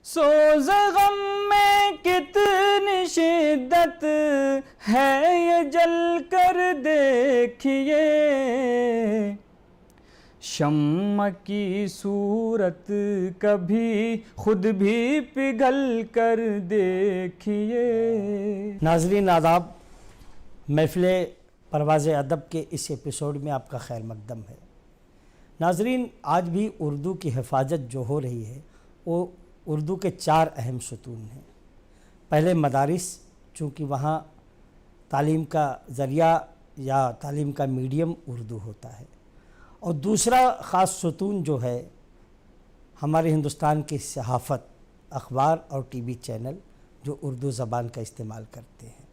सोज़ गम में कितनी शिद्दत है ये जल कर देखिए, शम्म की सूरत कभी खुद भी पिघल कर देखिए। नाज़रीन आदाब, महफ़िल परवाज़ अदब के इस एपिसोड में आपका खैर मकदम है। नाज़रीन, आज भी उर्दू की हिफाजत जो हो रही है वो उर्दू के 4 अहम सुतून हैं। पहले मदारिस, चूँकि वहाँ तालीम का ज़रिया या तालीम का मीडियम उर्दू होता है, और दूसरा ख़ास सुतून जो है हमारे हिंदुस्तान की सहाफ़त, अखबार और टीवी चैनल जो उर्दू ज़बान का इस्तेमाल करते हैं,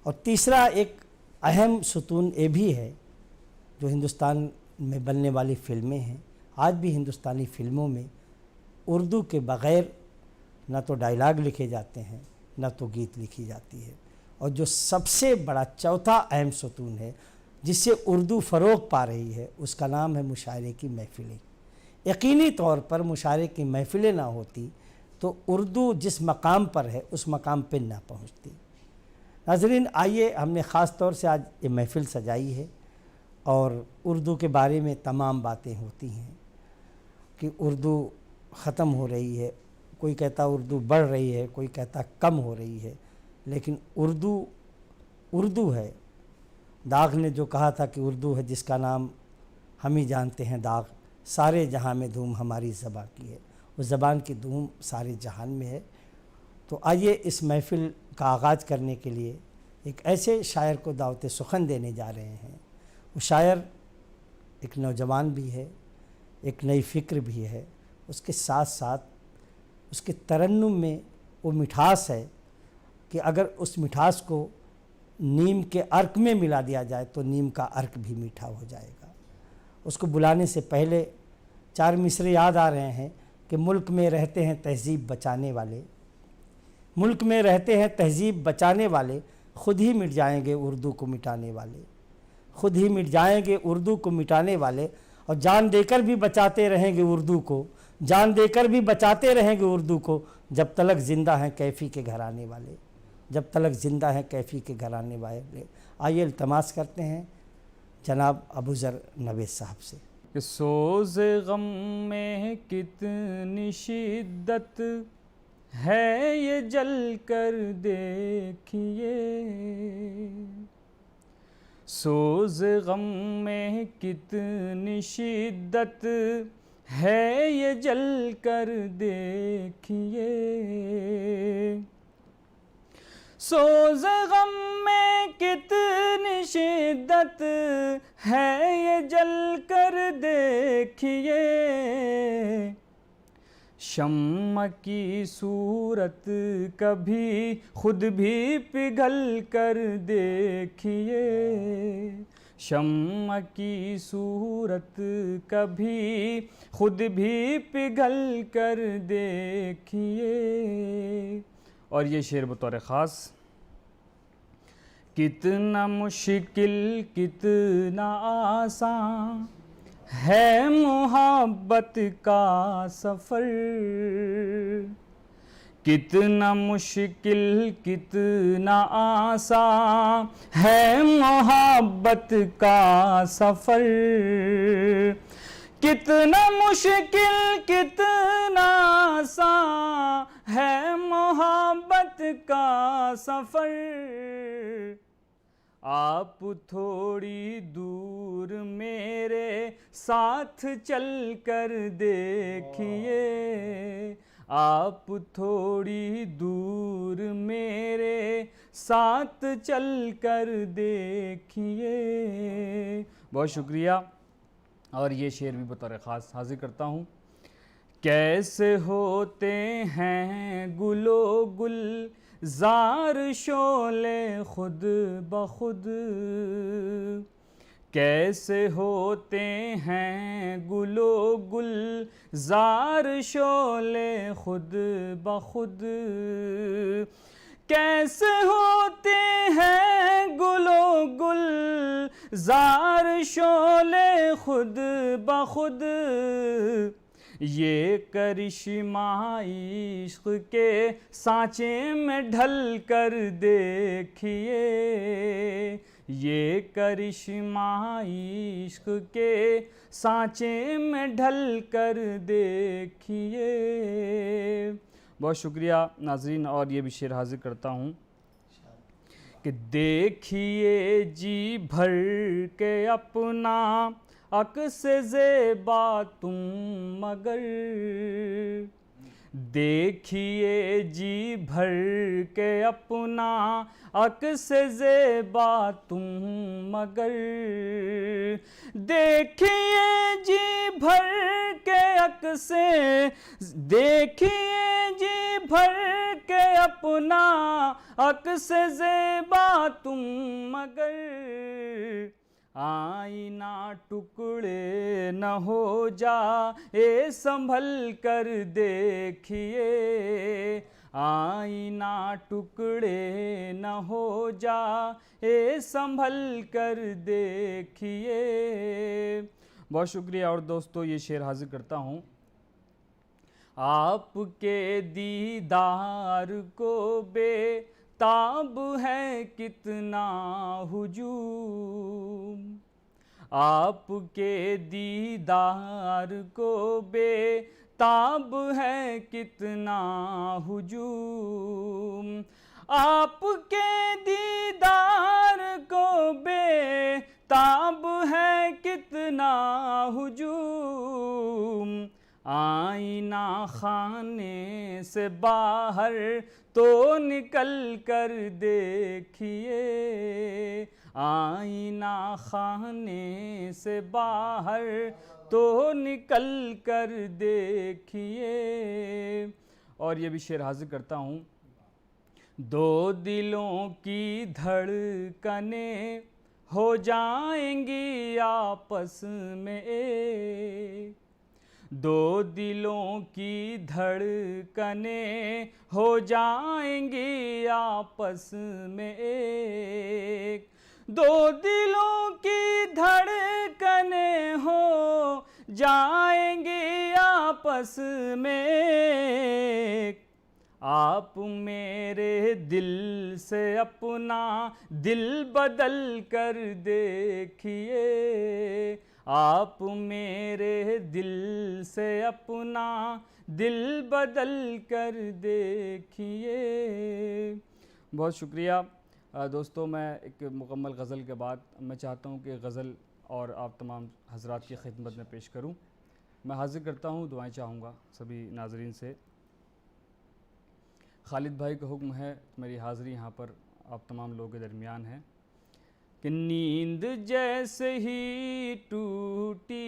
और तीसरा एक अहम सुतून ये भी है जो हिंदुस्तान में बनने वाली फ़िल्में हैं। आज भी हिंदुस्तानी फ़िल्मों में उर्दू के बग़ैर न तो डायलॉग लिखे जाते हैं न तो गीत लिखी जाती है। और जो सबसे बड़ा चौथा अहम सुतून है जिससे उर्दू फ़रोग़ पा रही है, उसका नाम है मुशायरे की महफ़िलें। यकीनी तौर पर मुशायरे की महफ़िलें ना होती तो उर्दू जिस मकाम पर है उस मकाम पर ना पहुँचती। नाज़रीन, आइए, हमने ख़ास तौर से आज ये महफ़िल सजाई है और उर्दू के बारे में तमाम बातें होती हैं कि उर्दू ख़त्म हो रही है, कोई कहता उर्दू बढ़ रही है, कोई कहता कम हो रही है, लेकिन उर्दू है। दाग़ ने जो कहा था कि उर्दू है जिसका नाम हम ही जानते हैं दाग़, सारे जहां में धूम हमारी ज़बान की है। उस ज़बान की धूम सारे जहान में है। तो आइए इस महफ़िल का आगाज़ करने के लिए एक ऐसे शायर को दावत सुखन देने जा रहे हैं। वो शायर एक नौजवान भी है, एक नई फ़िक्र भी है, उसके साथ साथ उसके तरन्नुम में वो मिठास है कि अगर उस मिठास को नीम के अर्क में मिला दिया जाए तो नीम का अर्क भी मीठा हो जाएगा। उसको बुलाने से पहले 4 मिसरे याद आ रहे हैं कि मुल्क में रहते हैं तहज़ीब बचाने वाले, मुल्क में रहते हैं तहज़ीब बचाने वाले, ख़ुद ही मिट जाएंगे उर्दू को मिटाने वाले, ख़ुद ही मिट जाएंगे उर्दू को मिटाने वाले, और जान देकर भी बचाते रहेंगे उर्दू को, जान देकर भी बचाते रहेंगे उर्दू को, जब तलक ज़िंदा हैं कैफ़ी के घराने वाले, जब तलक ज़िंदा हैं कैफ़ी के घराने वाले। आइए इल्तमास करते हैं जनाब अबू ज़र नवेद साहब से कि सोज़ गम में कितनी शिद्दत है ये जल कर देखिए, सोज़ गम में कितनी शिद्दत है ये जल कर देखिए, सोज़ गम में कितनी शिद्दत है ये जल कर देखिए, शम्म की सूरत कभी खुद भी पिघल कर देखिए, शम्म की सूरत कभी खुद भी पिघल कर देखिए। और ये शेर बतौर ख़ास, कितना मुश्किल कितना आसान है मोहब्बत का सफ़र, कितना मुश्किल कितना आसान है मोहब्बत का सफ़र, कितना मुश्किल कितना आसान है मोहब्बत का सफ़र, आप थोड़ी दूर मेरे साथ चल कर देखिए, आप थोड़ी दूर मेरे साथ चल कर देखिए। बहुत शुक्रिया। और ये शेर भी बतौर ख़ास हाजिर करता हूँ। कैसे होते हैं गुलो गुल ज़ार शोले खुद बखुद, कैसे होते हैं गुलो गुल ज़ार शोले खुद बखुद, कैसे होते हैं गुलो गुल ज़ार शोले खुद बखुद, ये करिश्मा इश्क के सांचे में ढल कर देखिए, ये करिश्मा इश्क के सांचे में ढल कर देखिए। बहुत शुक्रिया नाज़रीन, और ये भी शेर हाजिर करता हूँ कि देखिए जी भर के अपना अक्स ज़ेबा तुम मगर, देखिए जी भर के अपना अक्स ज़ेबा तुम मगर, देखिए जी भर के अक्स, देखिए जी भर के अपना अक्स ज़ेबा तुम मगर, आईना टुकड़े न हो जाए संभल कर देखिए, आईना टुकड़े न हो जाए संभल कर देखिए। बहुत शुक्रिया। और दोस्तों ये शेर हाजिर करता हूँ, आपके दीदार को बेताब है कितना हुजूम, आपके दीदार को बेताब है कितना हुजूम, आपके दीदार को बेताब है कितना हुजूम, आईना खाने से बाहर तो निकल कर देखिए, आईना खाने से बाहर तो निकल कर देखिए। और ये भी शेर हाजिर करता हूँ, दो दिलों की धड़कनें हो जाएंगी आपस में एक, दो दिलों की धड़कनें हो जाएंगी आपस में एक, दो दिलों की धड़कनें हो जाएंगी आपस में एक, आप मेरे दिल से अपना दिल बदल कर देखिए, आप मेरे दिल से अपना दिल बदल कर देखिए। बहुत शुक्रिया दोस्तों। मैं एक मुकम्मल गज़ल के बाद मैं चाहता हूँ कि गज़ल और आप तमाम हज़रात की खिदमत में पेश करूँ। मैं हाजिर करता हूँ, दुआएं चाहूँगा सभी नाज़रीन से। खालिद भाई का हुक्म है, मेरी हाज़िरी यहाँ पर आप तमाम लोगों के दरमियान है कि नींद जैसे ही टूटी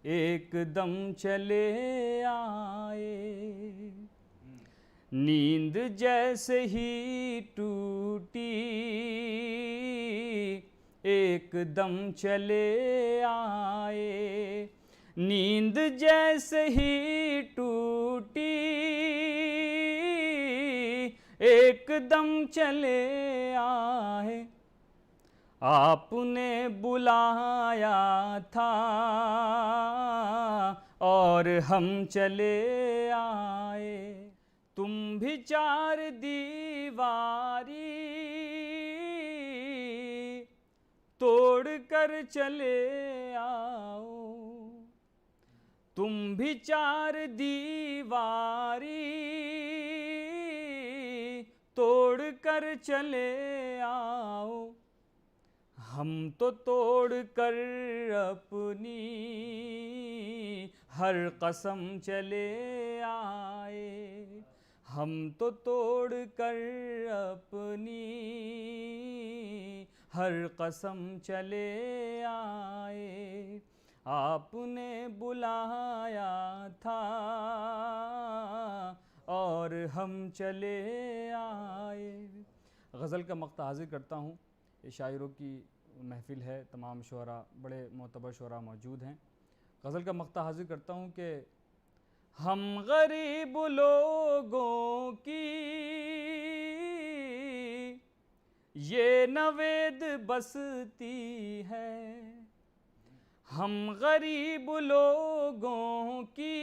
एकदम चले आए, नींद जैसे ही टूटी एकदम चले आए, नींद जैसे ही टूटी एकदम चले आए, आपने बुलाया था और हम चले आए, तुम भी चार दीवारी तोड़ कर चले आओ, तुम भी चार दीवारी तोड़ कर चले आओ, हम तो तोड़ कर अपनी हर कसम चले आए, हम तो तोड़ कर अपनी हर कसम चले आए, आपने बुलाया था और हम चले आए। गज़ल का मक़ता हाज़िर करता हूँ। ये शायरों की महफ़िल है, तमाम शुअरा बड़े मोतबर शुअरा मौजूद हैं। गज़ल का मक़ता हाज़िर करता हूँ कि हम गरीब लोगों की ये नवेद बसती है, हम गरीब लोगों की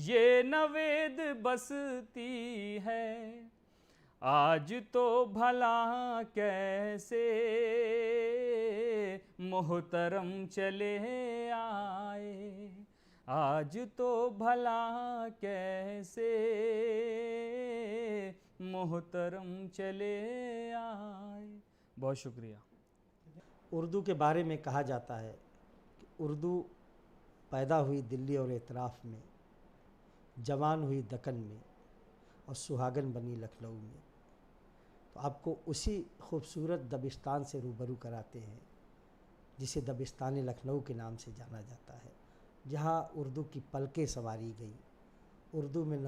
ये नवेद बसती है, आज तो भला कैसे मोहतरम चले आए, आज तो भला कैसे मोहतरम चले आए। बहुत शुक्रिया। उर्दू के बारे में कहा जाता है कि उर्दू पैदा हुई दिल्ली और एतराफ़ में, जवान हुई दक्कन में और सुहागन बनी लखनऊ में। तो आपको उसी खूबसूरत दबिस्तान से रूबरू कराते हैं जिसे दबिस्तान लखनऊ के नाम से जाना जाता है, जहाँ उर्दू की पलकें संवारी गई, उर्दू में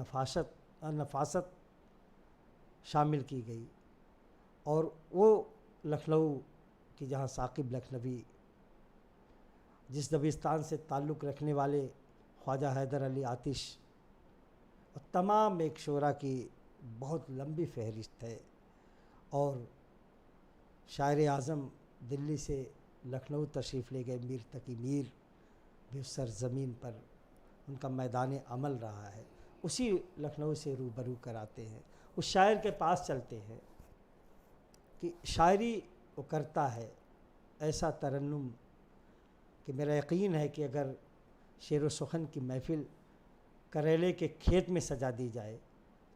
नफासत शामिल की गई। और वो लखनऊ कि जहाँ साकिब लखनवी, जिस दबिस्तान से ताल्लुक़ रखने वाले ख्वाजा हैदर अली आतिश और तमाम एक शोरा की बहुत लंबी फहरिस्त है। और शायर आज़म दिल्ली से लखनऊ तशरीफ़ ले गए मीर तकी मीर भी उस सरज़मीन पर उनका मैदान अमल रहा है, उसी लखनऊ से रूबरू कराते हैं। उस शायर के पास चलते हैं कि शायरी वो करता है ऐसा तरन्नुम कि मेरा यकीन है कि अगर शेर व सुखन की महफ़िल करेले के खेत में सजा दी जाए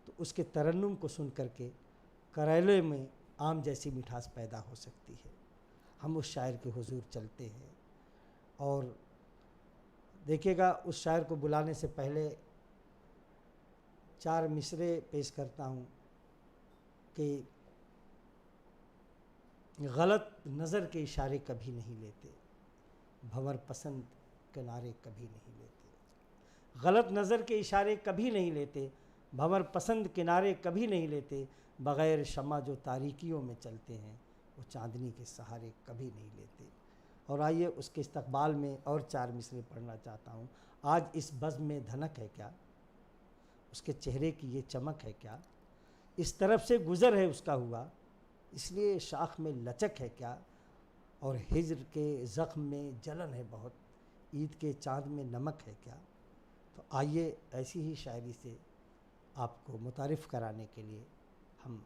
तो उसके तरन्नुम को सुन करके करेले में आम जैसी मिठास पैदा हो सकती है। हम उस शायर के हुजूर चलते हैं और देखिएगा, उस शायर को बुलाने से पहले 4 मिसरे पेश करता हूँ कि गलत नज़र के इशारे कभी नहीं लेते, भंवर पसंद किनारे कभी नहीं लेते। गलत नज़र के इशारे कभी नहीं लेते, भंवर पसंद किनारे कभी नहीं लेते। बग़ैर शमा जो तारीकियों में चलते हैं वो चांदनी के सहारे कभी नहीं लेते। और आइए उसके इस्तक़बाल में और 4 मिसरे पढ़ना चाहता हूँ। आज इस बज़्म में धनक है क्या, उसके चेहरे की ये चमक है क्या, इस तरफ से गुज़र है उसका हुआ, इसलिए शाख में लचक है क्या, और हिज्र के ज़ख्म में जलन है बहुत, ईद के चाँद में नमक है क्या। तो आइए ऐसी ही शायरी से आपको मुतारिफ़ कराने के लिए हम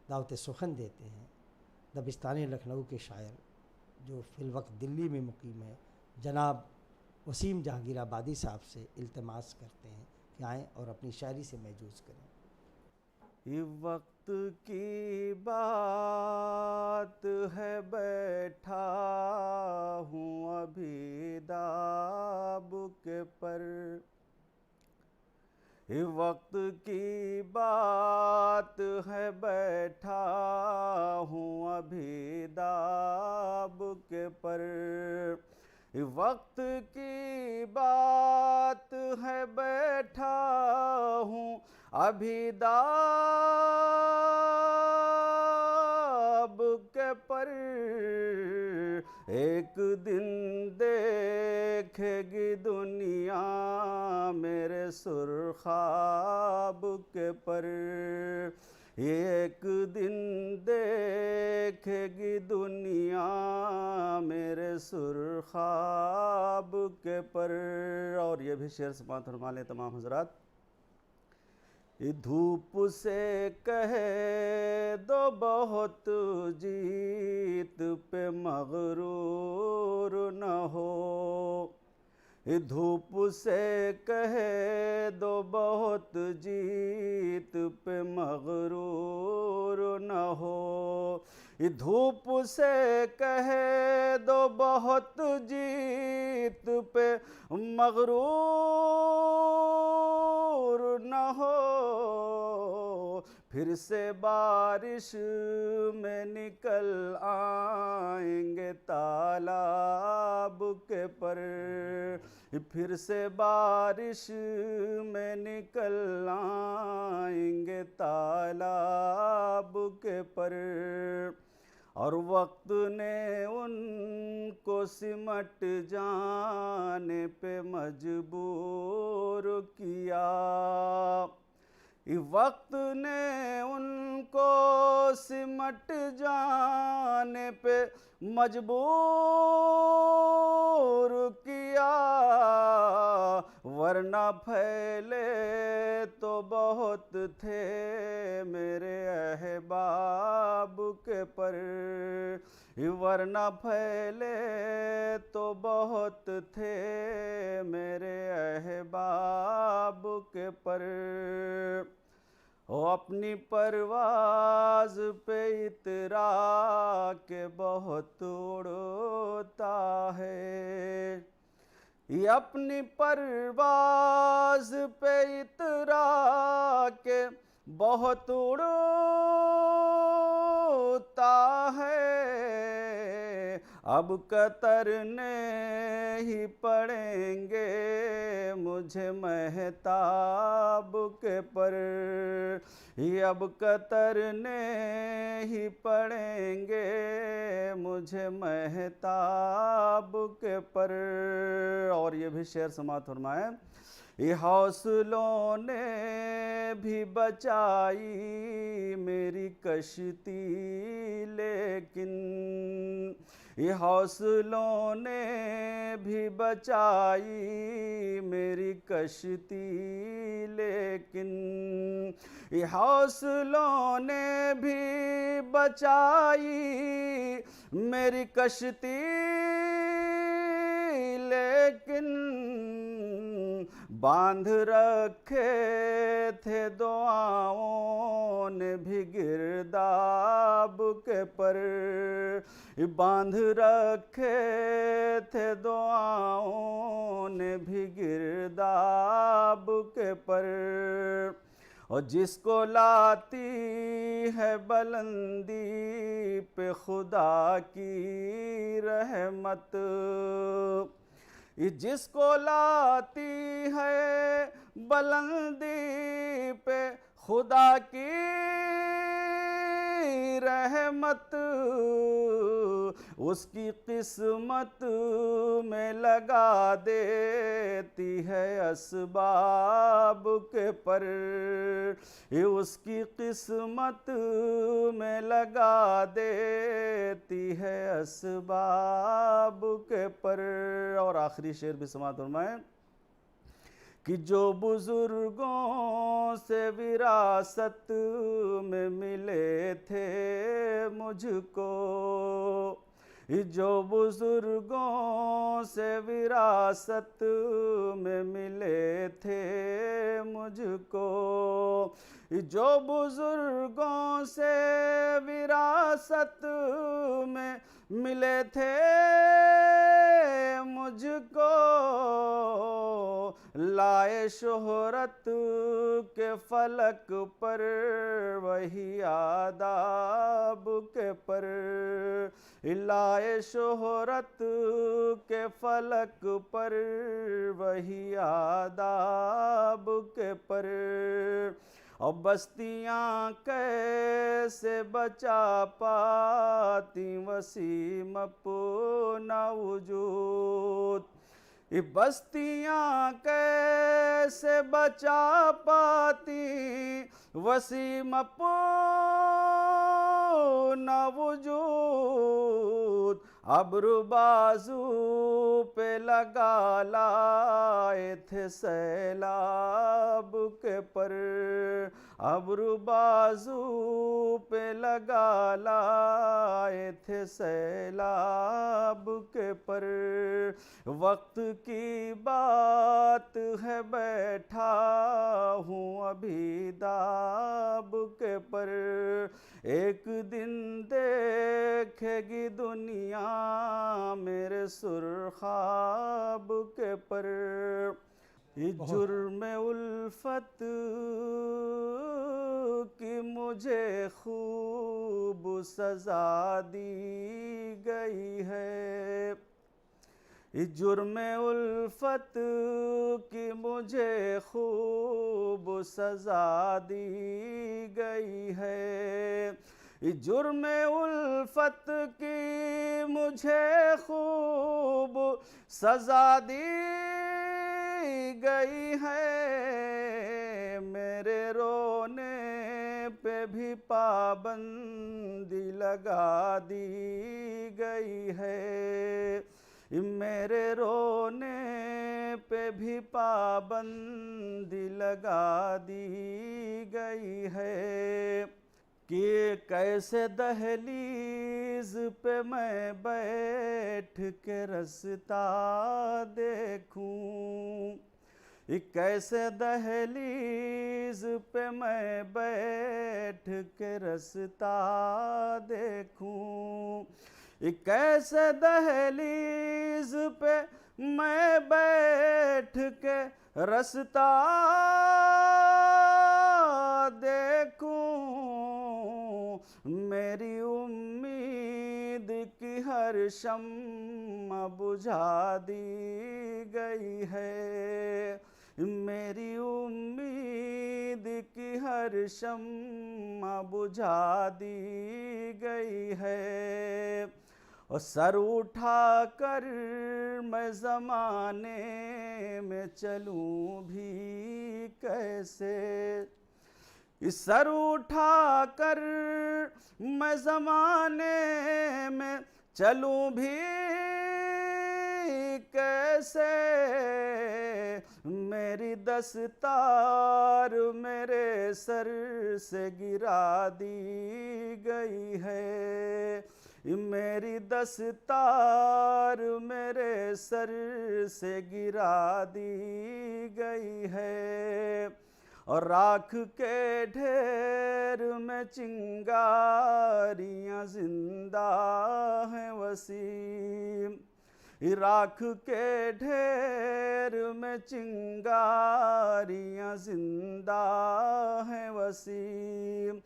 दावत सुखन देते हैं दबिस्तान लखनऊ के शायर जो फ़िलवक्त दिल्ली में मुकीम है, जनाब वसीम जहांगीर आबादी साहब से इल्तिमास करते हैं कि आएँ और अपनी शायरी से महजूज़ करें। ये वक्त की बात है, बैठा हूँ अभी दाब के पर। ये वक्त की बात है, बैठा हूँ अभी दाब के पर। ये वक्त की बात है, बैठा हूँ अभी दाब के पर। एक दिन देखेगी दुनिया मेरे सुरखाब के पर। एक दिन देखेगी दुनिया मेरे सुरखाब के पर। और ये भी शेर समाअत फरमा लें तमाम हजरात। धूप से कहे दो बहुत जीत पे मगरूर न हो। धूप से कहे दो बहुत जीत पे मगरूर न हो। धूप से कहे दो बहुत जीत पे मगरूर न हो। फिर से बारिश में निकल आएंगे तालाब के पर। फिर से बारिश में निकल आएंगे तालाब के पर। और वक्त ने उनको सिमट जाने पे मजबूर किया। वक्त ने उनको सिमट जाने पे मजबूर किया, वरना फैले तो बहुत थे मेरे अहबाब के पर, वरना फैले तो बहुत थे मेरे अहबाब के पर। ओ अपनी परवाज़ पे इतरा के बहुत उड़ता है, ये अपनी परवाज़ पे इतरा के बहुत उड़ता है, अब कतरने ही पड़ेंगे मुझे महताब के पर, ये अब कतरने ही पड़ेंगे मुझे महताब के पर। और ये भी शेर समात फरमाए, ये हौसलों ने भी बचाई मेरी कश्ती, लेकिन ये हौसलों ने भी बचाई मेरी कश्ती, लेकिन ये हौसलों ने भी बचाई मेरी कश्ती, लेकिन बांध रखे थे दुआओं ने भी गिरदाब के पर, बांध रखे थे दुआओं ने भी गिरदाब के पर। और जिसको लाती है बुलंदी पे खुदा की रहमत, जिसको लाती है बुलंदी पे खुदा की रहमत, उसकी किस्मत में लगा देती है असबाब के पर, उसकी किस्मत में लगा देती है असबाब के पर। और आखिरी शेर भी समात फरमाएं कि जो बुजुर्गों से विरासत में मिले थे मुझको, जो बुजुर्गों से विरासत में मिले थे मुझको, जो बुजुर्गों से विरासत में मिले थे मुझको, लाए शोहरत के फलक पर वही आदाब के पर, लाए शोहरत के फलक पर वही आदाब के पर। और बस्तियाँ कैसे बचा पाती वसीम अपना वजूद, ये बस्तियाँ कैसे बचा पाती वसीम अपना वजूद, अब्रू बाजू पे लगा लाए थे सैलाब के पर, अब्रू बाजू पे लगा लाए थे सैलाब के पर। वक्त की बात है बैठा हूँ अभी दाब के पर, एक दिन देखेगी दुनिया मेरे सुरखाब के पर। जुर्म उल्फत की मुझे खूब सजा दी गई है, जुर्म उल्फत की मुझे खूब सजा दी गई है, जुर्म उल्फत की मुझे खूब सजा दी गई है, मेरे रोने भी पाबंदी लगा दी गई है, मेरे रोने पे भी पाबंदी लगा दी गई है, कि कैसे दहलीज पे मैं बैठ के रास्ता देखूं, कैसे दहलीज पे मैं बैठ के रास्ता देखूं, कैसे दहलीज पे मैं बैठ के रास्ता देखूं, मेरी उम्मीद की हर शम्मा बुझा दी गई है, मेरी उम्मीद की हर शम्मा बुझा दी गई है, और सर उठा कर मैं ज़माने में चलूं भी कैसे, इस सर उठा कर मैं ज़माने में चलूं भी कैसे, मेरी दस्तार मेरे सर से गिरा दी गई है, मेरी दस्तार मेरे सर से गिरा दी गई है, और राख के ढेर में चिंगारियां जिंदा हैं वसीम, राख के ढेर में चिंगारियां जिंदा हैं वसीम,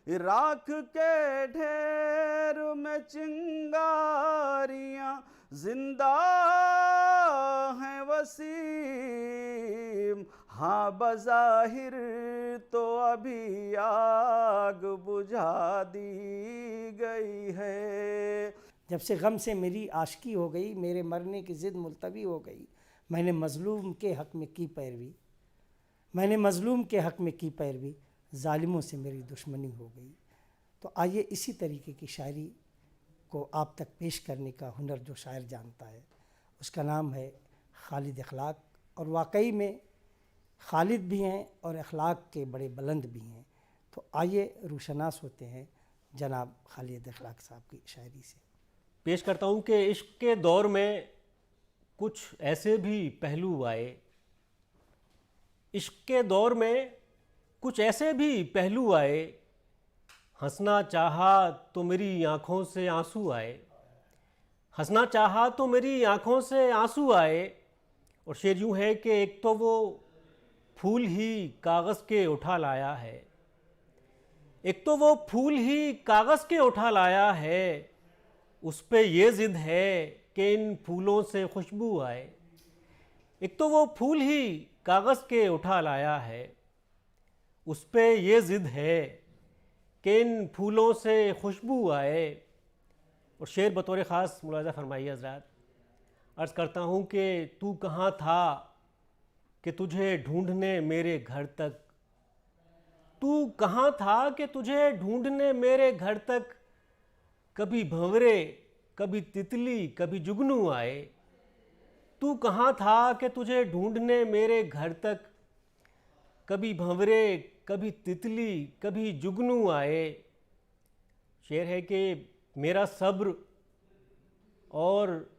राख के ढेर में चिंगारियां जिंदा हैं वसीम, हाँ बज़ाहिर तो अभी आग बुझा दी गई है, जब से गम से मेरी आशिकी हो गई, मेरे मरने की ज़िद मुलतवी हो गई, मैंने मज़लूम के हक़ में की पैरवी, मैंने मज़लूम के हक़ में की पैरवी, ज़ालिमों से मेरी दुश्मनी हो गई। तो आइए इसी तरीके की शायरी को आप तक पेश करने का हुनर जो शायर जानता है, उसका नाम है खालिद अखलाक, और वाकई में खालिद भी हैं और अखलाक के बड़े बुलंद भी हैं। तो आइए रूशनास होते हैं जनाब खालिद अखलाक साहब की शायरी से। पेश करता हूँ कि इश्क के दौर में कुछ ऐसे भी पहलू आए, इश्क के दौर में कुछ ऐसे भी पहलू आए, हंसना चाहा तो मेरी आँखों से आंसू आए, हंसना चाहा तो मेरी आँखों से आंसू आए। और शेर यूँ है कि एक तो वो फूल ही कागज़ के उठा लाया है, एक तो वो फूल ही कागज़ के उठा लाया है, उस पे ये ज़िद है कि इन फूलों से खुशबू आए। एक तो वो फूल ही कागज़ के उठा लाया है, उस पे ये ज़िद है कि इन फूलों से खुशबू आए। और शेर बतौर ख़ास मुलाज़ा फरमाइए हज़रात। अर्ज़ करता हूँ कि तू कहाँ था कि तुझे ढूंढने मेरे घर तक, तू कहाँ था कि तुझे ढूंढने मेरे घर तक, कभी भंवरे कभी तितली कभी जुगनू आए। तू कहाँ था कि तुझे ढूंढने मेरे घर तक, कभी भंवरे कभी तितली कभी जुगनू आए। शेर है कि मेरा सब्र और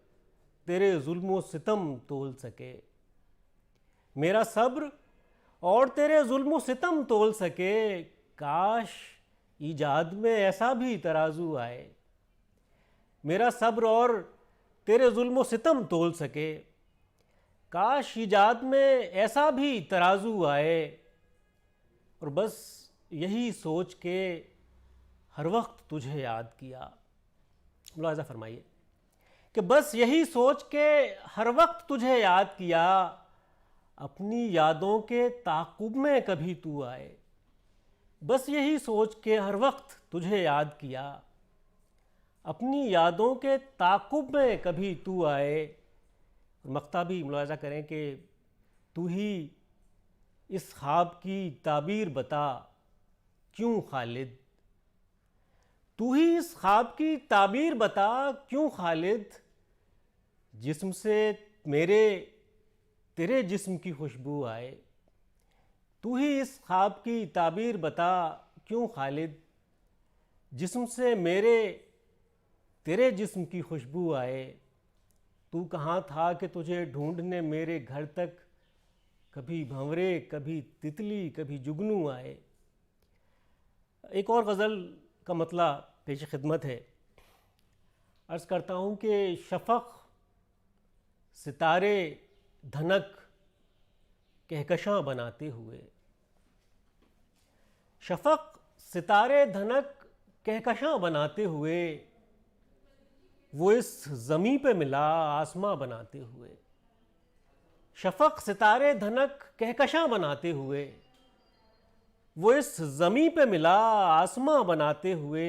तेरे जुल्म सितम तोल सके, मेरा सब्र और तेरे जुल्म सितम तोल सके, काश ईजाद में ऐसा भी तराजू आए। मेरा सब्र और तेरे जुल्म सितम तोल सके, काश ईजाद में ऐसा भी तराजू आए। और बस यही सोच के हर वक्त तुझे याद किया। मुलाज़ा फरमाइए कि बस यही सोच के हर वक्त तुझे याद किया, अपनी यादों के ताक़ुब में कभी तू आए। बस यही सोच के हर वक्त तुझे याद किया, अपनी यादों के ताक़ुब में कभी तू आए। और मक्ता भी मुलाज़ा करें कि तू ही इस ख्वाब की ताबीर बता, क्यों खालिद, तू ही इस ख्वाब की ताबीर बता क्यों खालिद, जिस्म से मेरे तेरे जिस्म की खुशबू आए। तू ही इस ख्वाब की ताबीर बता क्यों खालिद, जिस्म से मेरे तेरे जिस्म की खुशबू आए। तू कहाँ था कि तुझे ढूंढने मेरे घर तक कभी भंवरे, कभी तितली, कभी जुगनू आए। एक और गज़ल का मतला पेश खिदमत है। अर्ज़ करता हूँ कि शफ़क़ सितारे धनक कहकशां बनाते हुए, शफ़क़ सितारे धनक कहकशां बनाते हुए, वो इस ज़मीं पे मिला आसमां बनाते हुए। शफ़क़ सितारे धनक कहकशां बनाते हुए, वो इस ज़मीं पे मिला आसमां बनाते हुए।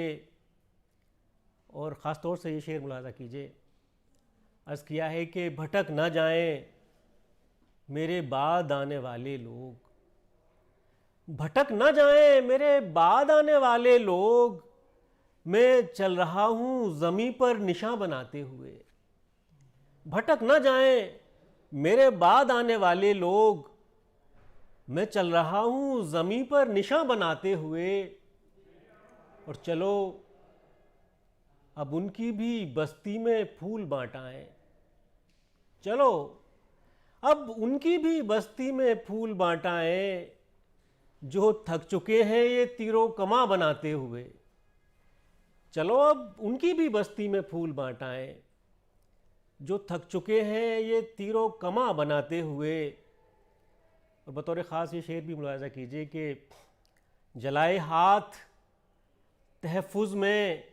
और ख़ास तौर से ये शेर मुलाज़ा कीजिए, अर्ज़ किया है कि भटक न जाएं मेरे बाद आने वाले लोग, भटक न जाएं मेरे बाद आने वाले लोग, मैं चल रहा हूँ ज़मीं पर निशान बनाते हुए। भटक न जाएं मेरे बाद आने वाले लोग, मैं चल रहा हूँ ज़मीं पर निशान बनाते हुए। और चलो अब उनकी भी बस्ती में फूल बाँटाएं, चलो अब उनकी भी बस्ती में फूल बाँटाएं, जो थक चुके हैं ये तीरों कमा बनाते हुए। चलो अब उनकी भी बस्ती में फूल बाँटाएं, जो थक चुके हैं ये तीरों कमा बनाते हुए। और बतौर ख़ास ये शेर भी मुलाज़ा कीजिए कि जलाए हाथ तहफ़्फ़ुज़ में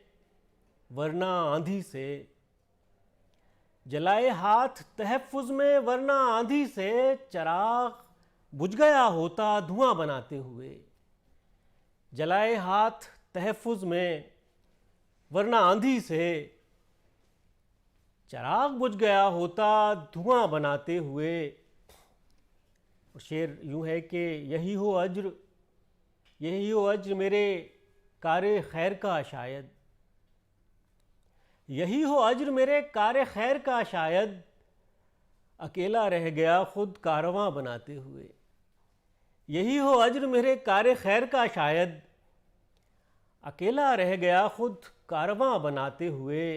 वरना आंधी से, जलाए हाथ तहफ़्फ़ुज़ में वरना आंधी से, चराग बुझ गया होता धुआं बनाते हुए। जलाए हाथ तहफ़्फ़ुज़ में वरना आंधी से, चराग बुझ गया होता धुआं बनाते हुए। और शेर यूँ है कि यही हो अज्र, यही हो अज्र मेरे कारे खैर का शायद, यही हो अज्र मेरे कारे खैर का शायद, अकेला रह गया खुद कारवां बनाते हुए। यही हो अज्र मेरे कारे खैर का शायद, अकेला रह गया खुद कारवां बनाते हुए।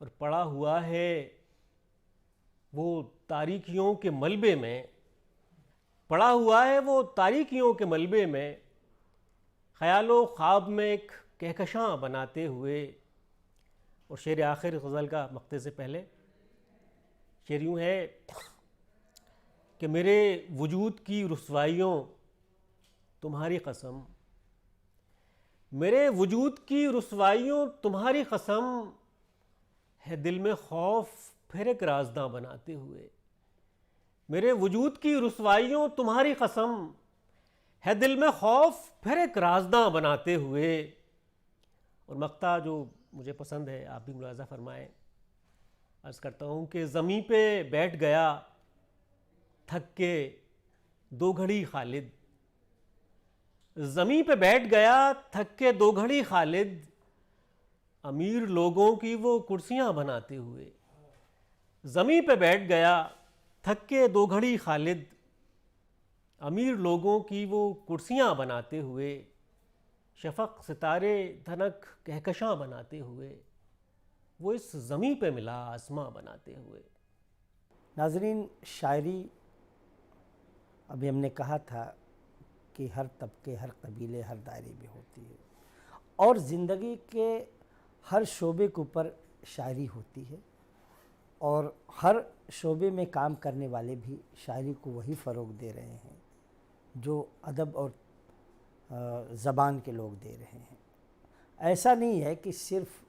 और पड़ा हुआ है वो तारीकियों के मलबे में, पड़ा हुआ है वो तारीकियों के मलबे में, ख्यालो ख्वाब में एक कहकशां बनाते हुए। और शेर आखिर गज़ल का मक़ते से पहले शेर यूँ है कि मेरे वजूद की रुसवाइयों तुम्हारी कसम, मेरे वजूद की रुसवाइयों तुम्हारी कसम, है दिल में खौफ फिर एक राज़दां बनाते हुए। मेरे वजूद की रुसवाइयों तुम्हारी कसम, है दिल में खौफ फिर एक राज़दां बनाते हुए। और मक़ता जो मुझे पसंद है, आप भी मुलाज़ा फ़रमाएँ। अर्ज़ करता हूँ कि ज़मीं पे बैठ गया थक के दो घड़ी खालिद, ज़मीं पे बैठ गया थक के दो घड़ी खालिद, अमीर लोगों की वो कुर्सियाँ बनाते हुए। ज़मीं पे बैठ गया थक के दो घड़ी खालिद, अमीर लोगों की वो कुर्सियाँ बनाते हुए। शफ़क़ सितारे धनक कहकशां बनाते हुए, वो इस ज़मीं पे मिला आसमां बनाते हुए। नाज़रीन, शायरी अभी हमने कहा था कि हर तबके, हर कबीले, हर दायरे में होती है, और ज़िंदगी के हर शोबे के ऊपर शायरी होती है, और हर शोबे में काम करने वाले भी शायरी को वही फ़रोग़ दे रहे हैं जो अदब और ज़बान के लोग दे रहे हैं। ऐसा नहीं है कि सिर्फ़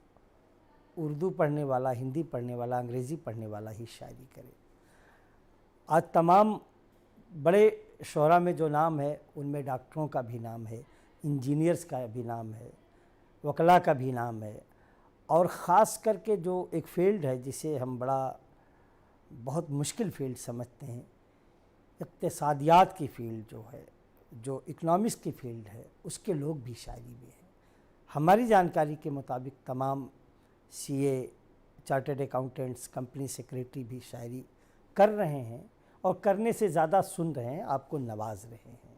उर्दू पढ़ने वाला, हिंदी पढ़ने वाला, अंग्रेज़ी पढ़ने वाला ही शायरी करे। आज तमाम बड़े शोरा में जो नाम है उनमें डॉक्टरों का भी नाम है, इंजीनियर्स का भी नाम है, वकला का भी नाम है, और ख़ास करके जो एक फ़ील्ड है जिसे हम बहुत मुश्किल फ़ील्ड समझते हैं, इक़्तिसादियात की फ़ील्ड जो है, जो इकोनॉमिक्स की फील्ड है उसके लोग भी शायरी में हैं। हमारी जानकारी के मुताबिक तमाम CA, chartered accountants, company secretary भी शायरी कर रहे हैं और करने से ज़्यादा सुन रहे हैं, आपको नवाज रहे हैं।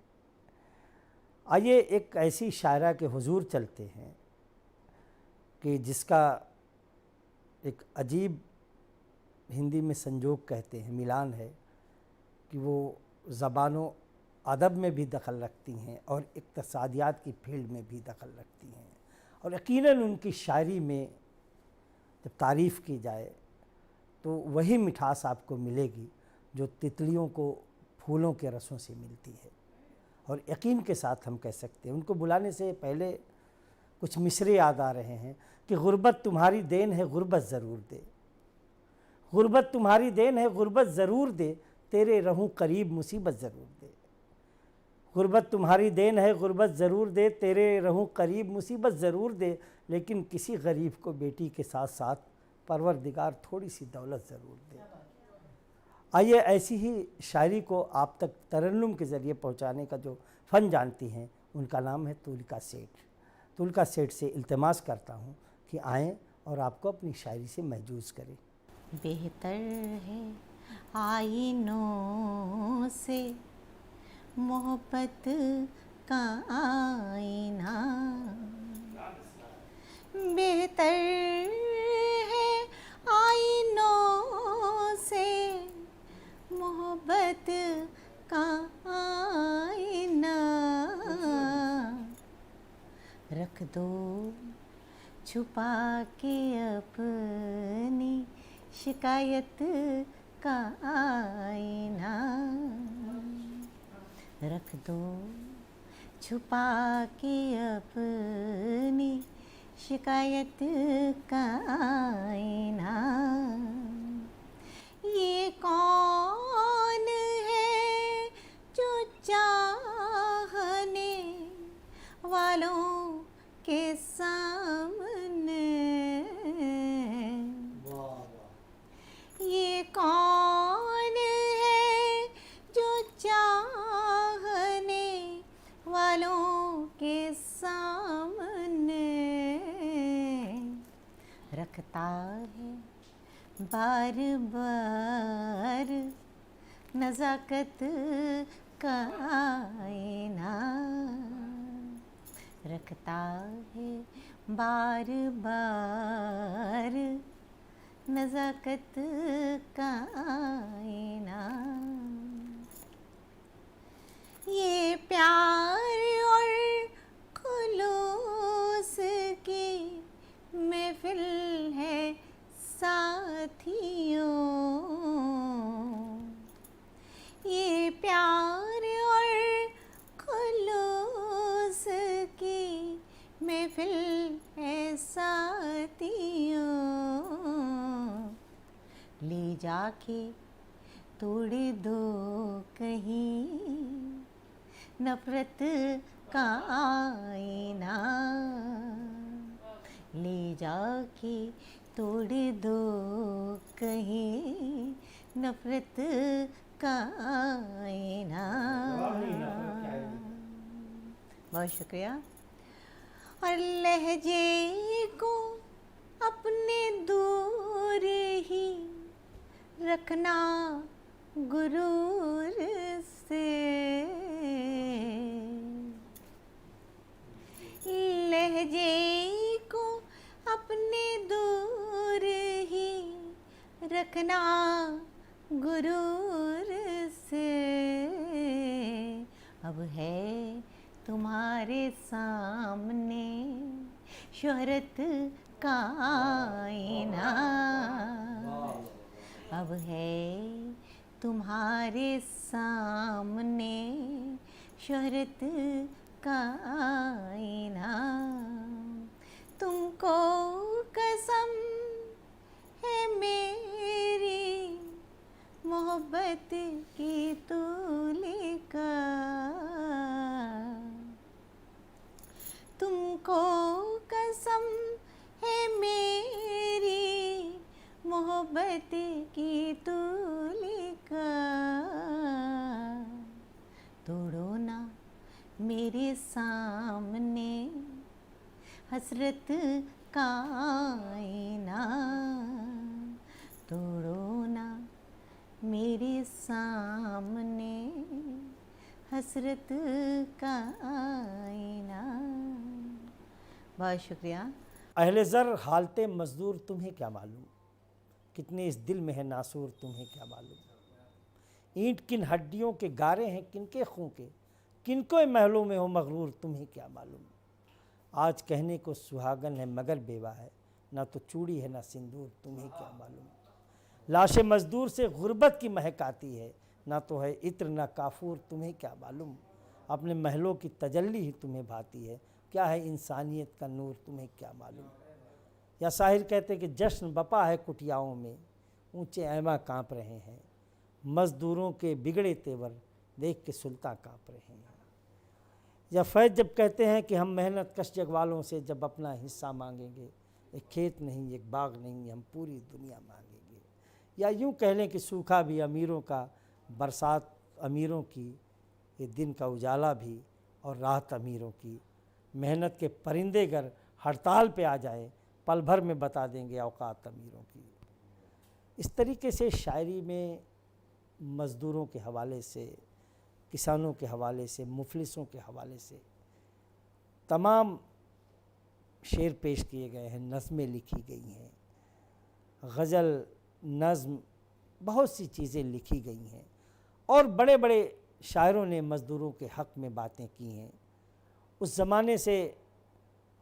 आइए एक ऐसी शायरा के हुजूर चलते हैं कि जिसका एक अजीब हिंदी में संजोग कहते हैं, मिलान है कि वो ज़बानों अदब में भी दखल रखती हैं और इक़्तिसादियात की फील्ड में भी दखल रखती हैं। और यकीनन उनकी शायरी में जब तारीफ़ की जाए तो वही मिठास आपको मिलेगी जो तितलियों को फूलों के रसों से मिलती है। और यकीन के साथ हम कह सकते हैं, उनको बुलाने से पहले कुछ मिसरे याद आ रहे हैं कि गुर्बत तुम्हारी देन है गुर्बत ज़रूर दे, गुर्बत तुम्हारी देन है गुर्बत ज़रूर दे, तेरे रहूं करीब मुसीबत ज़रूर दे। गुर्बत तुम्हारी देन है गुर्बत ज़रूर दे, तेरे रहूं करीब मुसीबत ज़रूर दे, लेकिन किसी गरीब को बेटी के साथ साथ परवरदिगार थोड़ी सी दौलत ज़रूर दे। आइए ऐसी ही शायरी को आप तक तरन्नुम के ज़रिए पहुंचाने का जो फ़न जानती हैं, उनका नाम है तुलिका सेठ। तुलिका सेठ से इल्तिमास करता हूं कि आएँ और आपको अपनी शायरी से महजूज़ करें। बेहतर है आईनों से मोहब्बत का आईना, बेहतर है आईनों से मोहब्बत का आईना, रख दो छुपा के अपनी शिकायत का आईना, रख दो छुपा के अपनी शिकायत का आईना। ये कौन है जो चाहने वालों के सामने, ये कौन है जो चाहने वालों के सामने रखता है बार बार नज़ाकत का आईना, रखता है बार बार नज़ाकत का आईना। ये प्यार और खुलूस की महफिल है साथियों, ये प्यार और खुलूस की महफिल है साथियों, ले जाके तोड़ दो कहीं नफरत का आईना, ले जाके तोड़ दो कहीं नफरत का आईना। बहुत शुक्रिया। और लहजे को अपने दूर ही रखना गुरूर से, लहजे को अपने दूर ही रखना गुरूर से, अब है तुम्हारे सामने शोहरत का आईना, अब है तुम्हारे सामने शोहरत का आईना। तुमको कसम है मेरी मोहब्बत की तुलिका, तुमको कसम है मेरी मोहब्बत की तुलिका, तोड़ो ना हसरत का आईना, तोड़ो ना मेरे सामने हसरत का आईना। बहुत शुक्रिया। अहले ज़र हालते मज़दूर तुम्हें क्या मालूम, कितने इस दिल में है नासूर तुम्हें क्या मालूम। ईंट किन हड्डियों के गारे हैं किनके खूं के, किनको महलों में हो मगरूर तुम्हें क्या मालूम। आज कहने को सुहागन है मगर बेवा है, ना तो चूड़ी है ना सिंदूर तुम्हें क्या मालूम। लाशे मज़दूर से गुर्बत की महक आती है, ना तो है इत्र ना काफूर तुम्हें क्या मालूम। अपने महलों की तजल्ली ही तुम्हें भाती है, क्या है इंसानियत का नूर तुम्हें क्या मालूम। या शाहिर कहते कि जश्न बपा है कुटियाओं में, ऊंचे ऐमा काँप रहे हैं, मज़दूरों के बिगड़े तेवर देख के सुल्तान काँप रहे हैं। या फैज़ जब कहते हैं कि हम मेहनत कश जग वालों से जब अपना हिस्सा मांगेंगे, एक खेत नहीं एक बाग नहीं हम पूरी दुनिया मांगेंगे। या यूँ कह लें कि सूखा भी अमीरों का, बरसात अमीरों की, ये दिन का उजाला भी और राहत अमीरों की। मेहनत के परिंदे गर हड़ताल पे आ जाए, पल भर में बता देंगे औकात अमीरों की। इस तरीके से शायरी में मज़दूरों के हवाले से, किसानों के हवाले से, मुफलिसों के हवाले से तमाम शेर पेश किए गए हैं, नज़में लिखी गई हैं, गज़ल, नज़्म, बहुत सी चीज़ें लिखी गई हैं। और बड़े बड़े शायरों ने मज़दूरों के हक़ में बातें की हैं। उस ज़माने से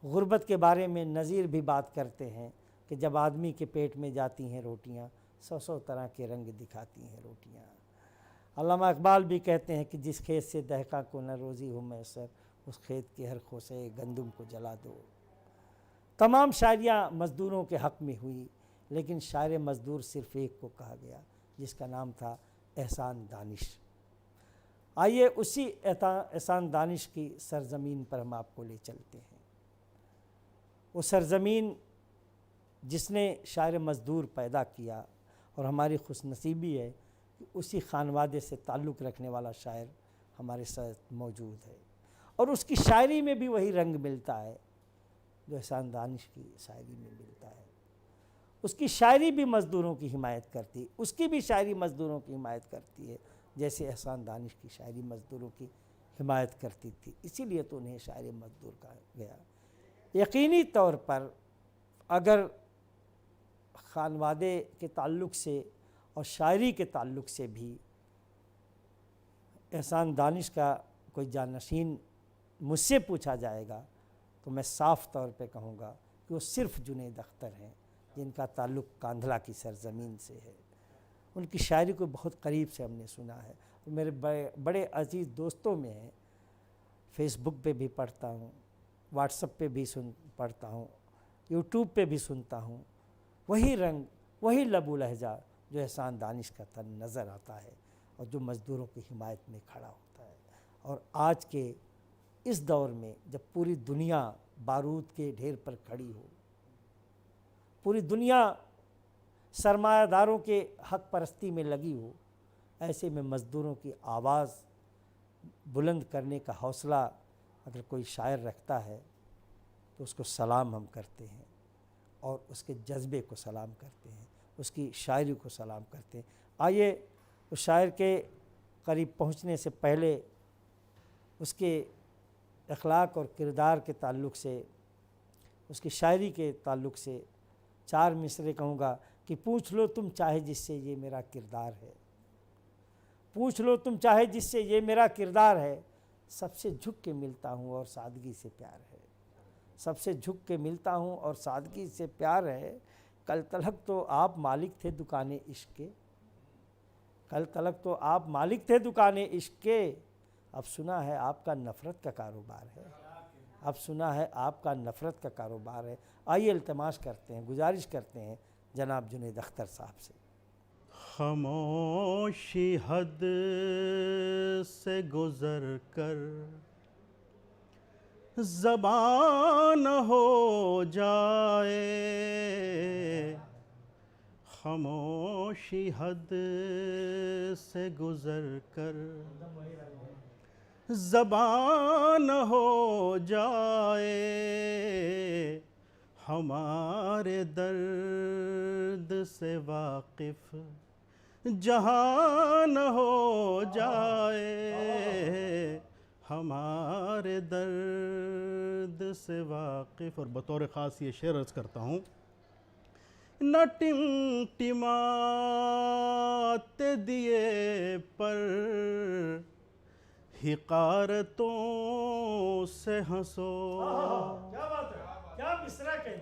गुर्बत के बारे में नज़ीर भी बात करते हैं कि जब आदमी के पेट में जाती हैं रोटियां, 100 तरह के रंग दिखाती हैं रोटियां। अल्लामा इकबाल भी कहते हैं कि जिस खेत से दहका को न रोज़ी हो मैसर, उस खेत के हर खोसे गंदुम को जला दो। तमाम शायरियाँ मज़दूरों के हक़ में हुई, लेकिन शायर मज़दूर सिर्फ़ एक को कहा गया जिसका नाम था एहसान दानिश। आइए उसी एहसान दानिश की सरज़मीन पर हम आपको ले चलते हैं। वो सरज़मीन जिसने शायर मज़दूर पैदा किया, और हमारी खुशनसीबी है कि उसी खानवादे से ताल्लुक़ रखने वाला शायर हमारे साथ मौजूद है, और उसकी शायरी में भी वही रंग मिलता है जो एहसान दानिश की शायरी में मिलता है। उसकी शायरी भी मज़दूरों की हिमायत करती है, उसकी भी शायरी मज़दूरों की हिमायत करती है, जैसे एहसान दानिश की शायरी मज़दूरों की हिमायत करती थी। इसीलिए तो उन्हें शायर मज़दूर कहा गया। यकीनी तौर पर अगर खानवादे के ताल्लुक़ से और शायरी के ताल्लुक़ से भी एहसान दानिश का कोई जानशीन मुझसे पूछा जाएगा, तो मैं साफ़ तौर पे कहूँगा कि वो सिर्फ़ जुनैद अख्तर हैं, जिनका ताल्लुक़ कांधला की सरज़मीन से है। उनकी शायरी को बहुत करीब से हमने सुना है, और मेरे बड़े अजीज़ दोस्तों में है। फ़ेसबुक पे भी पढ़ता हूँ, व्हाट्सएप पे भी पढ़ता हूँ, यूट्यूब पे भी सुनता हूँ। वही रंग, वही लबू लहजा जो एहसान दानिश का तन नज़र आता है, और जो मज़दूरों की हिमायत में खड़ा होता है। और आज के इस दौर में जब पूरी दुनिया बारूद के ढेर पर खड़ी हो, पूरी दुनिया सरमायादारों के हक़ परस्ती में लगी हो, ऐसे में मज़दूरों की आवाज़ बुलंद करने का हौसला अगर कोई शायर रखता है तो उसको सलाम हम करते हैं, और उसके जज्बे को सलाम करते हैं, उसकी शायरी को सलाम करते हैं। आइए उस शायर के करीब पहुंचने से पहले उसके अखलाक और किरदार के ताल्लुक़ से, उसकी शायरी के ताल्लुक़ से 4 मिसरे कहूँगा कि पूछ लो तुम चाहे जिससे ये मेरा किरदार है, पूछ लो तुम चाहे जिससे ये मेरा किरदार है, सबसे झुक के मिलता हूँ और सादगी से प्यार है, सबसे झुक के मिलता हूँ और सादगी से प्यार है। कल तलक तो आप मालिक थे दुकाने इश्क के, कल तलक तो आप मालिक थे दुकाने इश्क के, अब सुना है आपका नफ़रत का कारोबार है, अब सुना है आपका नफ़रत का कारोबार है। आइए इल्तिमास करते हैं, गुजारिश करते हैं जनाब जुनैद अख्तर साहब से। खामोशी हद से गुज़र कर ज़बान हो जाए, खामोशी हद से गुज़र कर ज़बान हो जाए, हमारे दर्द से वाकिफ़ जहान हो जाए, हमारे दर्द से वाकिफ़। और बतौर ख़ास ये शेर अर्ज़ करता हूँ। न टिमटिमाते दिए पर हिकारतों से हंसो। क्या बात है, क्या मिसरा कह दिया,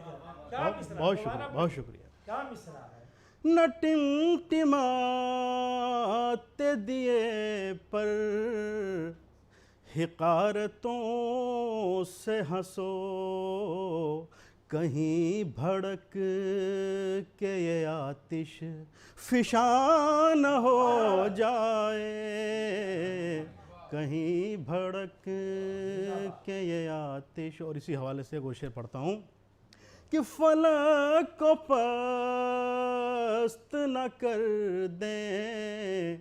क्या मिसरा, बहुत शुक्रिया, बहुत शुक्रिया। क्या मिसरा है। न टिमटिमाते दिए पर हिकारतों से हंसो, कहीं भड़क के ये आतिश फिशान हो जाए, कहीं भड़क के ये आतिश। और इसी हवाले से एक शेर पढ़ता हूँ कि फलक को पस्त न कर दें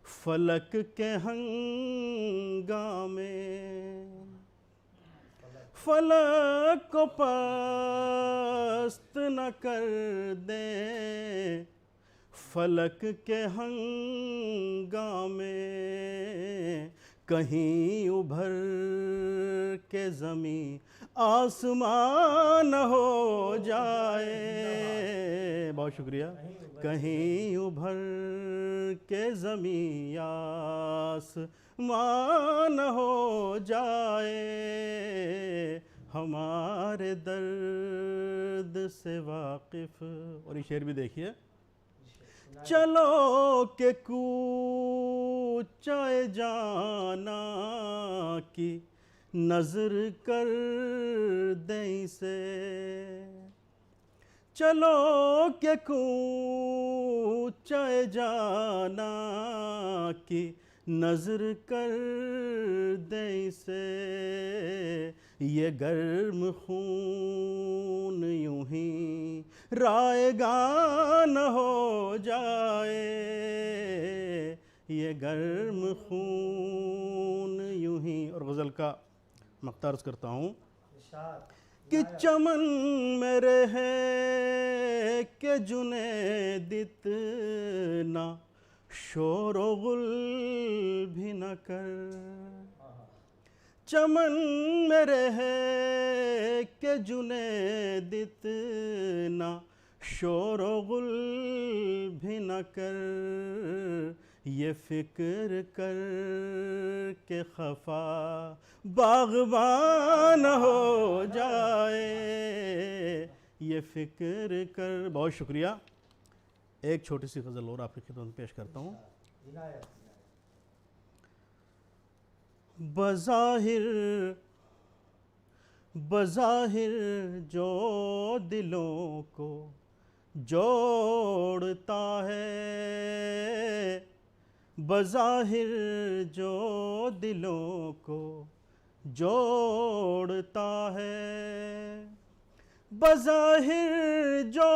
फलक के हंगामे, फलक को पस्त न कर दें फलक के हंगामे, कहीं उभर के ज़मीं आसमान हो जाए। बहुत शुक्रिया। कहीं उभर के ज़मीं आसमान हो जाए, हमारे दर्द से वाकिफ़। और ये शेर भी देखिए। चलो के कूचाए जाना की नज़र कर दें से, चलो के कूचाए जाना की नज़र कर दें से, ये गर्म खून यूं ही रायगान हो जाए, ये गर्म खून यूं ही। और गज़ल का मक़ता अर्ज़ करता हूँ कि चमन मेरे है के जुनैद इतना शोर व गुल भी न कर, चमन मेरे है के जुनैद इतना शोर व गुल भी न कर, ये फ़िक्र कर के खफा बाग़बान हो जाए, ये फ़िक्र कर। बहुत शुक्रिया। एक छोटी सी गज़ल और आपकी खिदमत में पेश करता हूँ। बज़ाहिर जो दिलों को जोड़ता है, बज़ाहिर जो दिलों को जोड़ता है, बज़ाहिर जो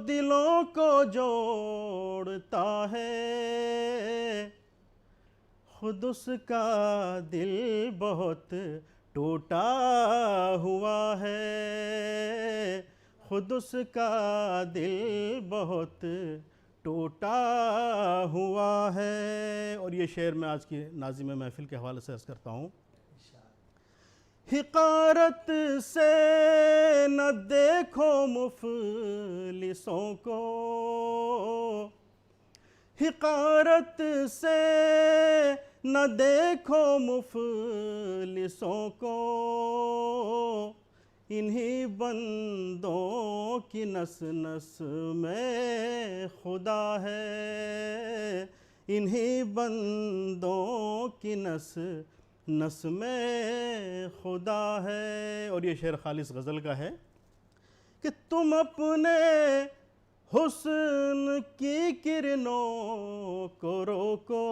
दिलों को जोड़ता है, खुद उसका दिल बहुत टूटा हुआ है, खुद उसका दिल बहुत टूटा हुआ है। और ये शेर मैं आज की नाज़िम महफ़िल के हवाले से अर्ज़ करता हूँ। हिकारत से न देखो मुफ़लिसों को, हिकारत से न देखो मुफ़लिसों को, इन्हीं बंदों की नस नस में खुदा है, इन्हीं बंदों की नस नस में खुदा है। और ये शेर खालिस गज़ल का है कि तुम अपने हुस्न की किरणों को रोको,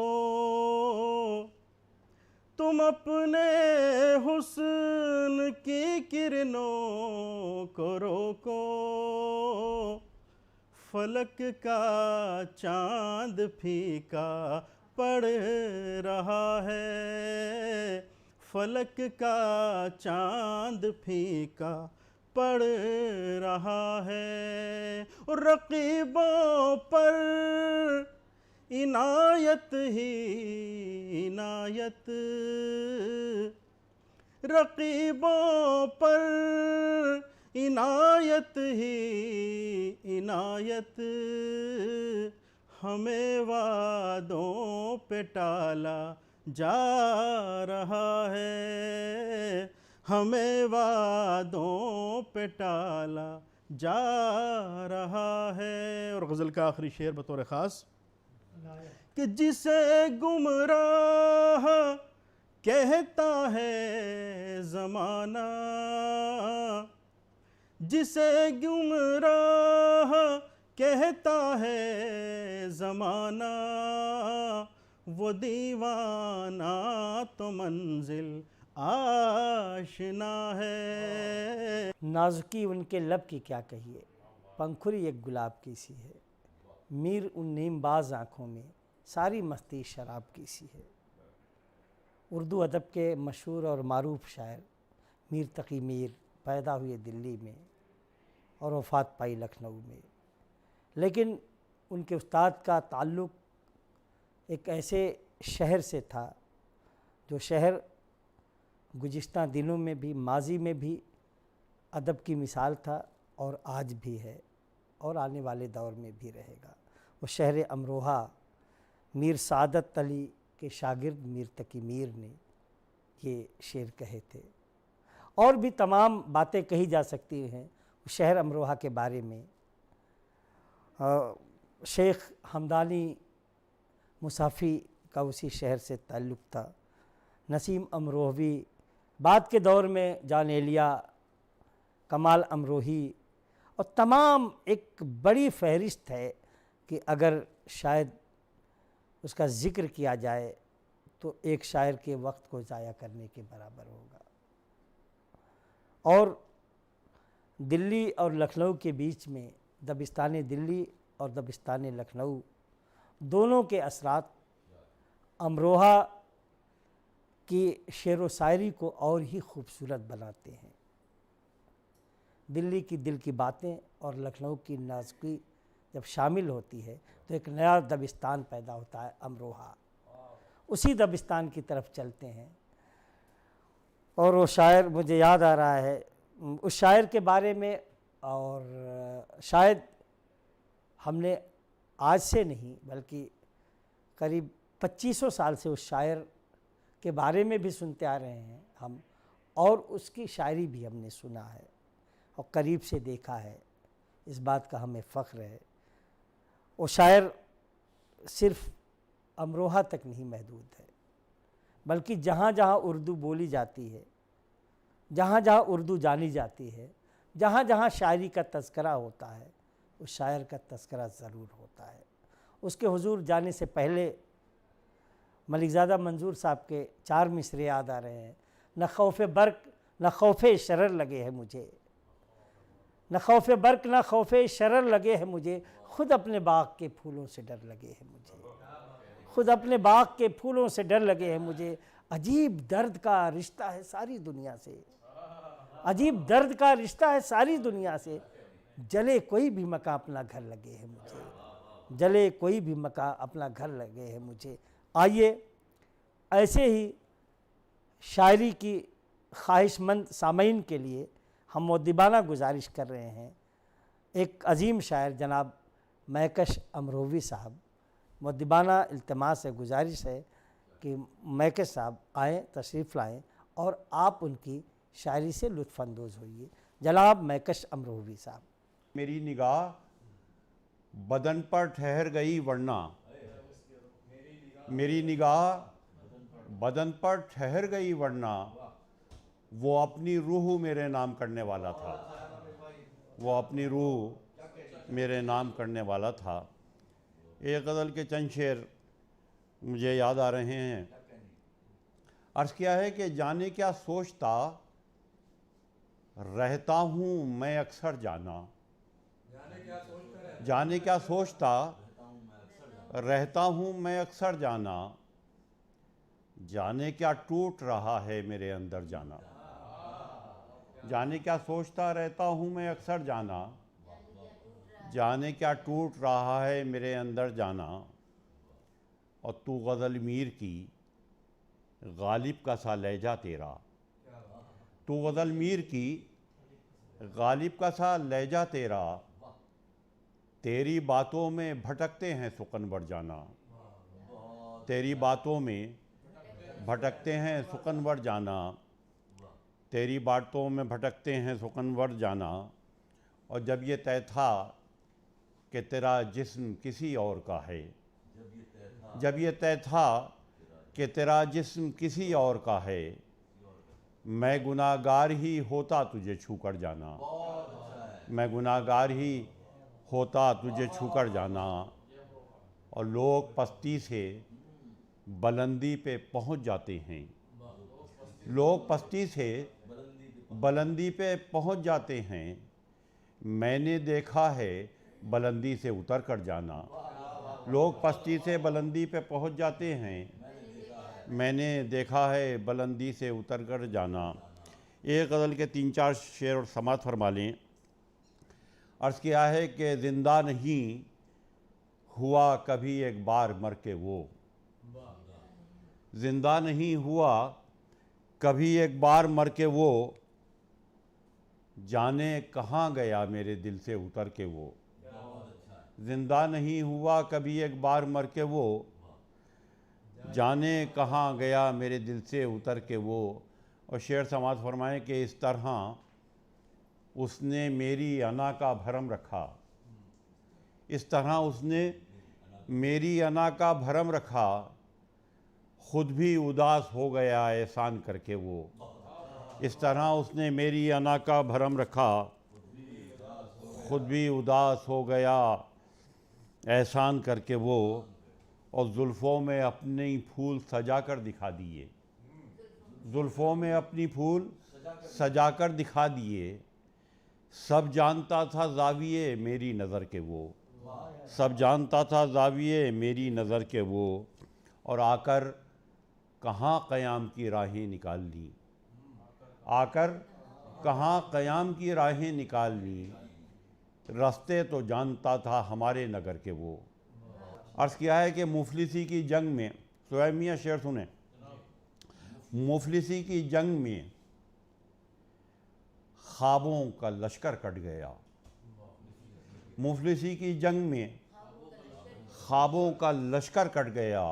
तुम अपने हुस्न की किरणों को रोको, फलक का चाँद फीका पड़ रहा है, फलक का चांद फीका पड़ रहा है। और रकीबों पर इनायत ही इनायत, रकीबों पर इनायत ही इनायत, हमें वादों पे टाला जा रहा है, हमें वादों पे टाला जा रहा है। और गज़ल का आखिरी शेर बतौर ख़ास कि जिसे गुमराह कहता है ज़माना, जिसे गुमराह कहता है ज़माना, वो दीवाना तो मंजिल आशना है। नाजुकी उनके लब की क्या कहिए, पंखुरी एक गुलाब की सी है, मीर उन नीमबाज आँखों में सारी मस्ती शराब की सी है। उर्दू अदब के मशहूर और मारूफ शायर मीर तकी मीर पैदा हुए दिल्ली में और वफ़ात पाई लखनऊ में, लेकिन उनके उस्ताद का ताल्लुक़ एक ऐसे शहर से था जो शहर गुज़िश्ता दिनों में भी, माजी में भी अदब की मिसाल था और आज भी है और आने वाले दौर में भी रहेगा। वो शहर अमरोहा मीर सादत अली के शागिर्द मीर तकी मीर ने ये शेर कहे थे। और भी तमाम बातें कही जा सकती हैं शहर अमरोहा के बारे में। शेख हमदानी मुसाफ़ी का उसी शहर से ताल्लुक़ था। नसीम अमरोहवी, बाद के दौर में जान एलिया, कमाल अमरोही और तमाम एक बड़ी फहरिस्त है कि अगर शायद उसका ज़िक्र किया जाए तो एक शायर के वक्त को ज़ाया करने के बराबर होगा। और दिल्ली और लखनऊ के बीच में दबिस्तान दिल्ली और दबिस्तान लखनऊ दोनों के असरात अमरोहा की शेर व शायरी को और ही खूबसूरत बनाते हैं। दिल्ली की दिल की बातें और लखनऊ की नाज़ुकी जब शामिल होती है तो एक नया दबिस्तान पैदा होता है, अमरोहा। उसी दबिस्तान की तरफ चलते हैं। और वो शायर मुझे याद आ रहा है, उस शायर के बारे में, और शायद हमने आज से नहीं बल्कि करीब 2500 साल से उस शायर के बारे में भी सुनते आ रहे हैं हम, और उसकी शायरी भी हमने सुना है और करीब से देखा है। इस बात का हमें फ़ख्र है। वो शायर सिर्फ़ अमरोहा तक नहीं महदूद है, बल्कि जहाँ जहाँ उर्दू बोली जाती है, जहाँ जहाँ उर्दू जानी जाती है, जहाँ जहाँ शायरी का तज़किरा होता है, उस शायर का तज़किरा ज़रूर होता है। उसके हुजूर जाने से पहले मलिकज़ादा मंजूर साहब के 4 मिसरे याद आ रहे हैं। न खौफ़ बर्क न खौफ़ शरर लगे है मुझे, न खौफ़ बर्क न खौफ़ शरर लगे है मुझे, खुद अपने बाग के फूलों से डर लगे है मुझे, खुद अपने बाग के फूलों से डर लगे हैं मुझे। अजीब दर्द का रिश्ता है सारी दुनिया से, अजीब दर्द का रिश्ता है सारी दुनिया से, जले कोई भी मका अपना घर लगे है मुझे, जले कोई भी मका अपना घर लगे है मुझे। आइए ऐसे ही शायरी की ख्वाहिशमंद सामईन के लिए हम मुद्दिबाना गुजारिश कर रहे हैं। एक अजीम शायर जनाब महकश अमरोवी साहब, मुद्दिबाना इल्तिमास है, गुजारिश है कि महकश साहब आएँ, तशरीफ़ लाएँ और आप उनकी शायरी से लुत्फ़अंदोज़ होइए। जनाब महकश अमरोवी साहब। मेरी निगाह बदन पर ठहर गई वरना, मेरी निगाह बदन पर ठहर गई वरना, वो अपनी रूह मेरे नाम करने वाला था, वो अपनी रूह मेरे नाम करने वाला था। एक गज़ल के चंद शेर मुझे याद आ रहे हैं। अर्ज़ किया है कि जाने क्या सोचता रहता हूँ मैं अक्सर जाना, जाने क्या सोचता रहता हूँ मैं अक्सर जाना, जाने क्या टूट रहा है मेरे अंदर जाना। जाने क्या सोचता रहता हूँ मैं अक्सर जाना, जाने क्या टूट रहा है मेरे अंदर जाना। और तू गज़ल मीर की गालिब का सा लहजा तेरा, तू गज़ल मीर की गालिब का सा लहजा तेरा, तेरी बातों में भटकते हैं सुकनवर जाना। तेरी बातों में भटकते हैं सुकनवर जाना, तेरी बातों में भटकते हैं सुकनवर जाना। और जब ये तय था कि तेरा जिस्म किसी और का है, जब ये तय था कि तेरा जिस्म किसी और का है, मैं गुनाहगार ही होता तुझे छूकर जाना, मैं गुनाहगार ही होता तुझे छूकर जाना। और लोग पस्ती से बुलंदी पे पहुंच जाते हैं, लोग पस्ती से बुलंदी पे पहुंच जाते हैं, मैंने देखा है बुलंदी से उतर कर जाना। लोग पस्ती से बुलंदी पे पहुंच जाते हैं, मैंने देखा है बुलंदी से उतर कर जाना। एक गज़ल के 3-4 शेर और समात फरमा लें। अर्ज़ किया है कि ज़िंदा नहीं हुआ कभी एक बार मर के वो, ज़िंदा नहीं हुआ कभी एक बार मर के वो, जाने कहाँ गया मेरे दिल से उतर के वो। ज़िंदा नहीं हुआ कभी एक बार मर के वो, जाने कहाँ गया मेरे दिल से उतर के वो। और शेर समाज फरमाएं कि इस तरह उसने मेरी अना का भरम रखा, इस तरह उसने मेरी अना का भरम रखा, खुद भी उदास हो गया एहसान करके वो। इस तरह उसने मेरी अना का भरम रखा, खुद भी उदास हो गया एहसान करके वो। और जुल्फ़ों में अपनी फूल सजा कर दिखा दिए, जुल्फ़ों में अपनी फूल सजा कर दिखा दिए, सब जानता था ज़ाविये मेरी नज़र के वो, सब जानता था ज़ाविये मेरी नज़र के वो। और आकर कहाँ क़याम की राहें निकाल ली, आकर कहाँ क़याम की राहें निकाल ली, रास्ते तो जानता था हमारे नगर के वो। अर्ज़ किया है कि मुफलिसी की जंग में, सुहैब मियां शेर सुने, मुफलिसी की जंग में ख्वाबों का लश्कर कट गया, मुफलिसी की जंग में ख्वाबों का लश्कर कट गया,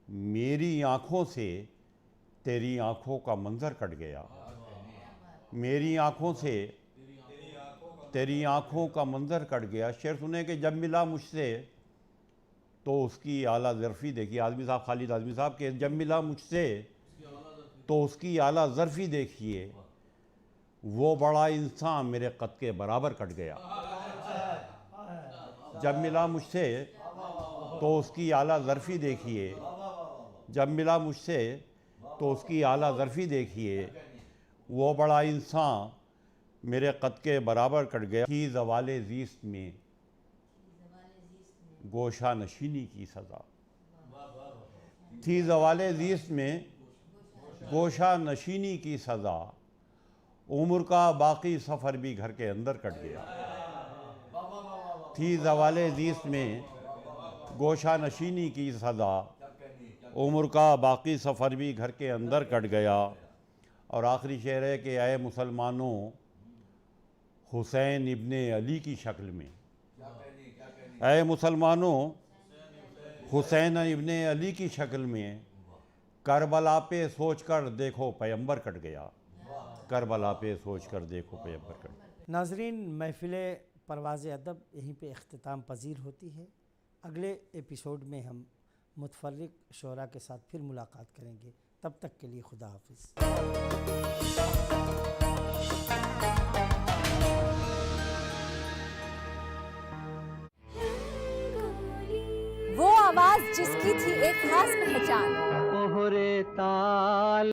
मेरी आँखों से तेरी आँखों का मंज़र कट गया, मेरी आँखों से तेरी आँखों का मंज़र कट गया। शेर सुने कि जब मिला मुझसे तो उसकी आला ज़र्फ़ी देखी, आज़मी साहब, खालिद आज़मी साहब के, जब मिला मुझसे तो उसकी आला ज़र्फ़ी देखिए, वो बड़ा इंसान मेरे कद के बराबर कट गया। जब मिला मुझसे तो उसकी आला ज़र्फ़ी देखिए, जब मिला मुझसे तो उसकी आला ज़र्फ़ी देखिए, वो बड़ा इंसान मेरे कद के बराबर कट गया। थी ज़वाले ज़ीस्त में गोशा नशीनी की सज़ा, थी ज़वाले ज़ीस्त में गोशा नशीनी की सज़ा, उम्र का बाकी सफ़र भी घर के अंदर कट गया। थी ज़वाले ज़ीस्त में गोशा नशीनी की सज़ा, उम्र का बाकी सफ़र भी घर के अंदर कट गया। और आखिरी शेर है कि आए मुसलमानों हुसैन इब्ने अली की शक्ल में, ऐ मुसलमानों हुसैन इब्ने अली की शक्ल में, करबला पे सोच कर देखो पैगंबर कट गया, करबला पे सोच कर देखो पैगंबर कट गया। नाजरीन, महफिल परवाज़ अदब यहीं पे इख्तिताम पजीर होती है। अगले एपिसोड में हम मुतफर्रिक शोरा के साथ फिर मुलाकात करेंगे। तब तक के लिए खुदा हाफिज़। वो आवाज जिसकी थी एक खास पहचान, ओहरे ताल